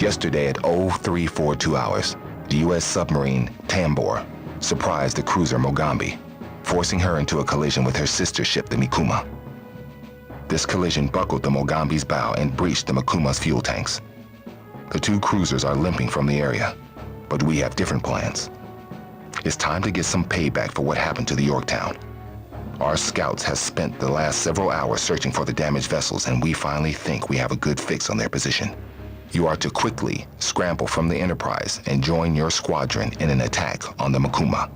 Yesterday at 0342 hours, the U.S. submarine Tambor surprised the cruiser Mogambi, forcing her into a collision with her sister ship, the Mikuma. This collision buckled the Mogambi's bow and breached the Mikuma's fuel tanks. The two cruisers are limping from the area, but we have different plans. It's time to get some payback for what happened to the Yorktown. Our scouts have spent the last several hours searching for the damaged vessels, and we finally think we have a good fix on their position. You are to quickly scramble from the Enterprise and join your squadron in an attack on the Mikuma.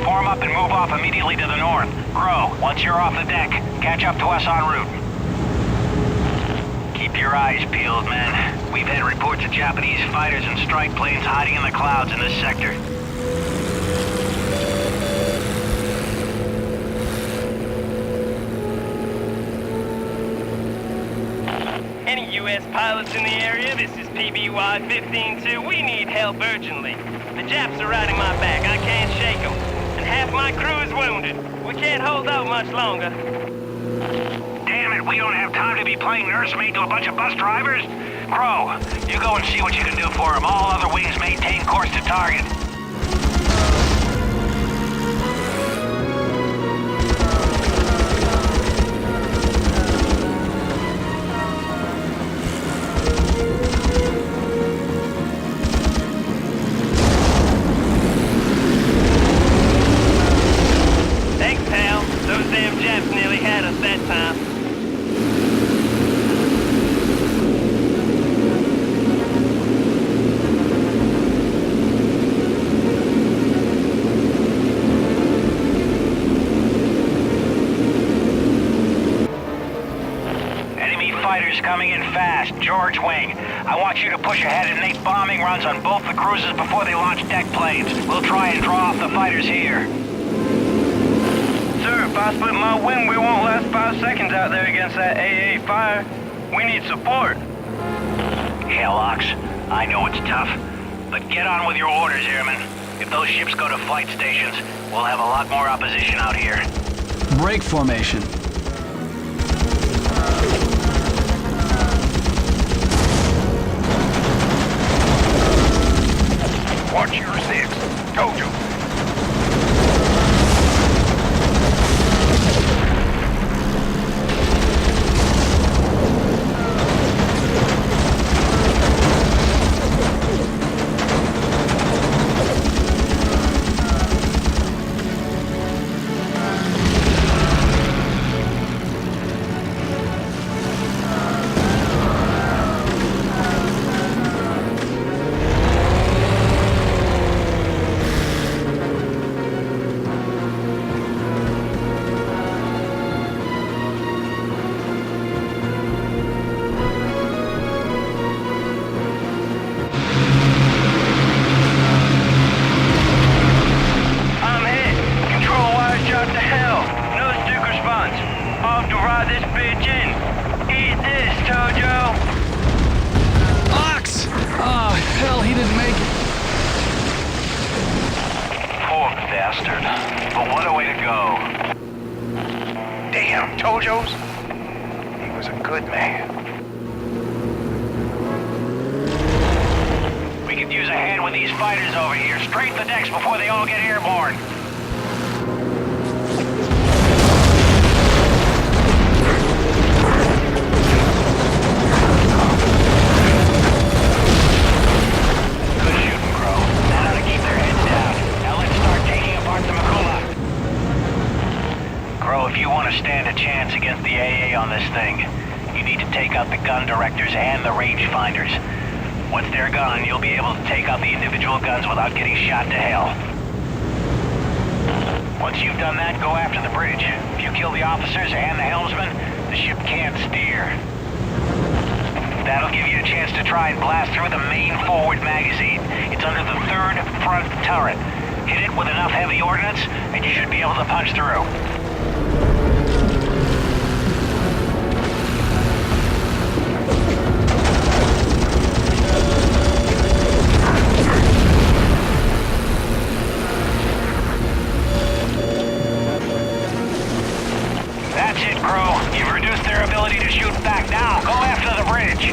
Form up and move off immediately to the north. Crow, once you're off the deck, catch up to us en route. Keep your eyes peeled, men. We've had reports of Japanese fighters and strike planes hiding in the clouds in this sector. Any U.S. pilots in the area? This is PBY 15-2. We need help urgently. The Japs are riding my back. I can't shake them. And half my crew is wounded. We can't hold out much longer. Damn it, we don't have time to be playing nursemaid to a bunch of bus drivers. Crow, you go and see what you can do for them. All other wings maintain course to target. Coming in fast, George Wing. I want you to push ahead and make bombing runs on both the cruisers before they launch deck planes. We'll try and draw off the fighters here. Sir, if I split my wing, we won't last 5 seconds out there against that AA fire. We need support. Hellocks, I know it's tough, but get on with your orders, airmen. If those ships go to flight stations, we'll have a lot more opposition out here. Break formation. Watch your six. Told you. But what a way to go. Damn, Tojo's? He was a good man. We could use a hand with these fighters over here. Straighten the decks before they all get airborne. Crow, if you want to stand a chance against the AA on this thing, you need to take out the gun directors and the rangefinders. Once they're gone, you'll be able to take out the individual guns without getting shot to hell. Once you've done that, go after the bridge. If you kill the officers and the helmsman, the ship can't steer. That'll give you a chance to try and blast through the main forward magazine. It's under the third front turret. Hit it with enough heavy ordnance, and you should be able to punch through. That's it, Crow. You've reduced their ability to shoot back. Now, go after the bridge.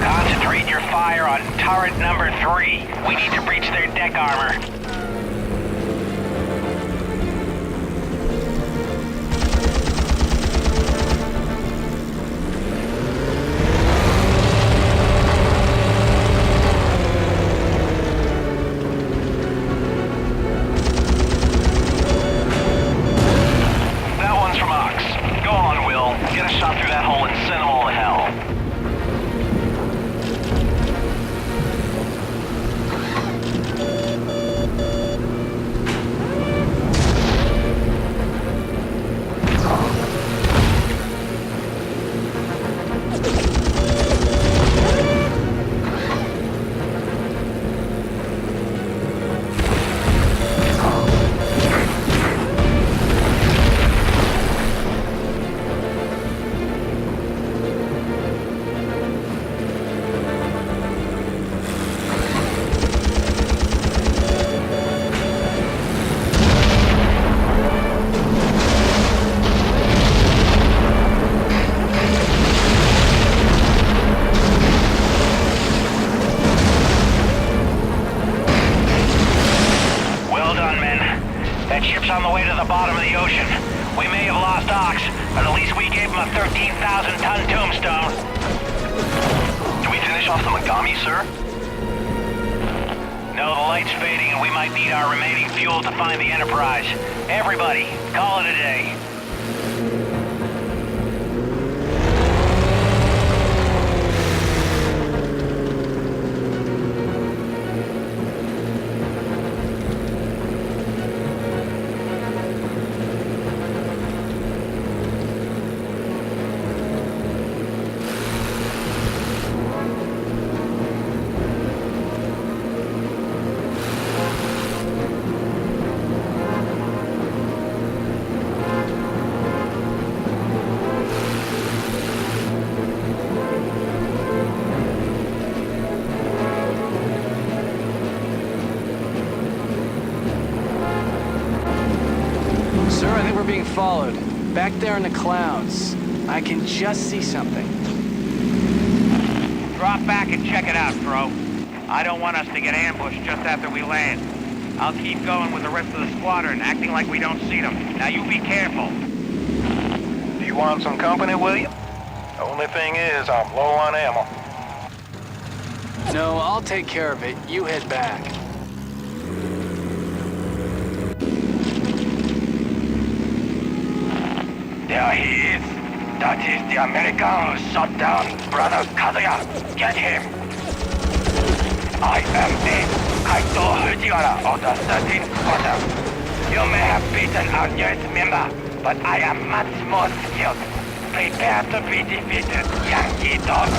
Concentrate your fire on turret number 3. We need to breach their deck armor. That one's from Ox. Go on, Will. Get a shot through that hole and send them all to hell. That ship's on the way to the bottom of the ocean. We may have lost Ox, but at least we gave him a 13,000-ton tombstone. Can we finish off the Mogami, sir? No, the light's fading and we might need our remaining fuel to find the Enterprise. Everybody, call it a day. Sir, I think we're being followed. Back there in the clouds. I can just see something. Drop back and check it out, Crow. I don't want us to get ambushed just after we land. I'll keep going with the rest of the squadron, acting like we don't see them. Now you be careful. Do you want some company, William? The only thing is, I'm low on ammo. No, I'll take care of it. You head back. There he is. That is the American who shot down Brother Kazuya. Get him. I am the Kaito Fujiwara of the 13th Squadron. You may have beaten our newest member, but I am much more skilled. Prepare to be defeated, Yankee dog.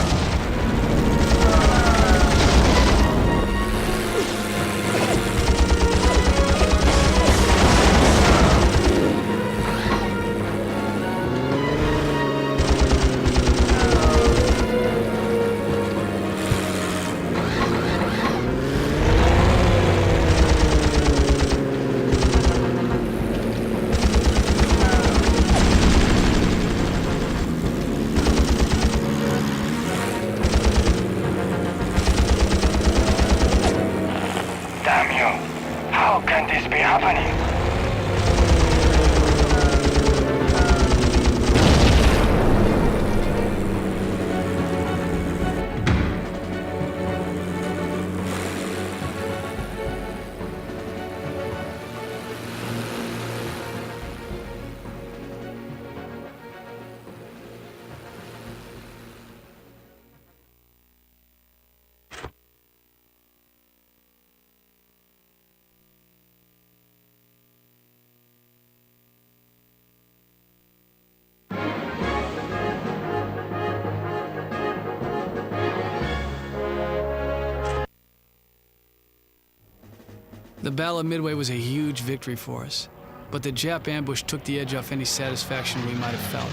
The Battle of Midway was a huge victory for us, but the Jap ambush took the edge off any satisfaction we might have felt.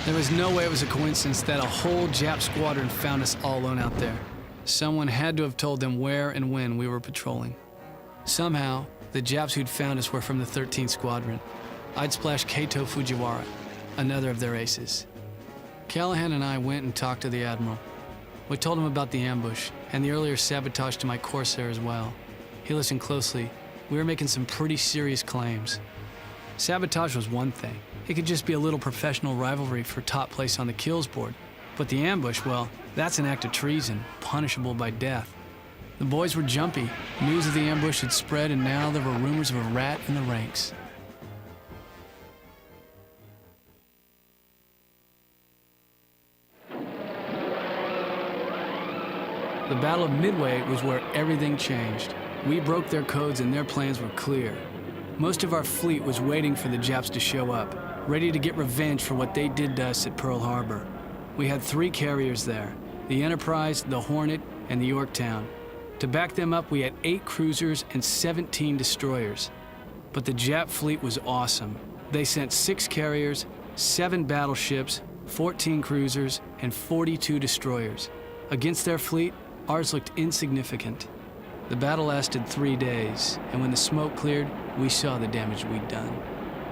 There was no way it was a coincidence that a whole Jap squadron found us all alone out there. Someone had to have told them where and when we were patrolling. Somehow, the Japs who'd found us were from the 13th Squadron. I'd splashed Kato Fujiwara, another of their aces. Callahan and I went and talked to the Admiral. We told him about the ambush and the earlier sabotage to my Corsair as well. He listened closely. We were making some pretty serious claims. Sabotage was one thing. It could just be a little professional rivalry for top place on the kills board. But the ambush, well, that's an act of treason, punishable by death. The boys were jumpy. News of the ambush had spread, and now there were rumors of a rat in the ranks. The Battle of Midway was where everything changed. We broke their codes and their plans were clear. Most of our fleet was waiting for the Japs to show up, ready to get revenge for what they did to us at Pearl Harbor. We had 3 carriers there, the Enterprise, the Hornet, and the Yorktown. To back them up, we had 8 cruisers and 17 destroyers. But the Jap fleet was awesome. They sent 6 carriers, 7 battleships, 14 cruisers, and 42 destroyers. Against their fleet, ours looked insignificant. The battle lasted 3 days, and when the smoke cleared, we saw the damage we'd done.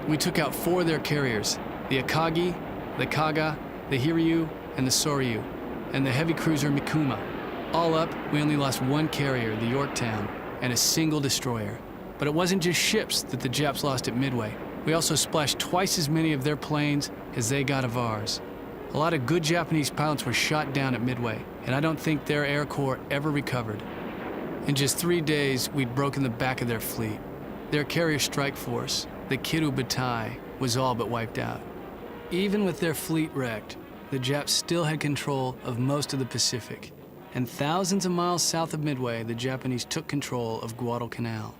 We took out 4 of their carriers, the Akagi, the Kaga, the Hiryu, and the Soryu, and the heavy cruiser Mikuma. All up, we only lost 1 carrier, the Yorktown, and a single destroyer. But it wasn't just ships that the Japs lost at Midway. We also splashed twice as many of their planes as they got of ours. A lot of good Japanese pilots were shot down at Midway, and I don't think their Air Corps ever recovered. In just 3 days, we'd broken the back of their fleet. Their carrier strike force, the Kiru Batai, was all but wiped out. Even with their fleet wrecked, the Japs still had control of most of the Pacific. And thousands of miles south of Midway, the Japanese took control of Guadalcanal.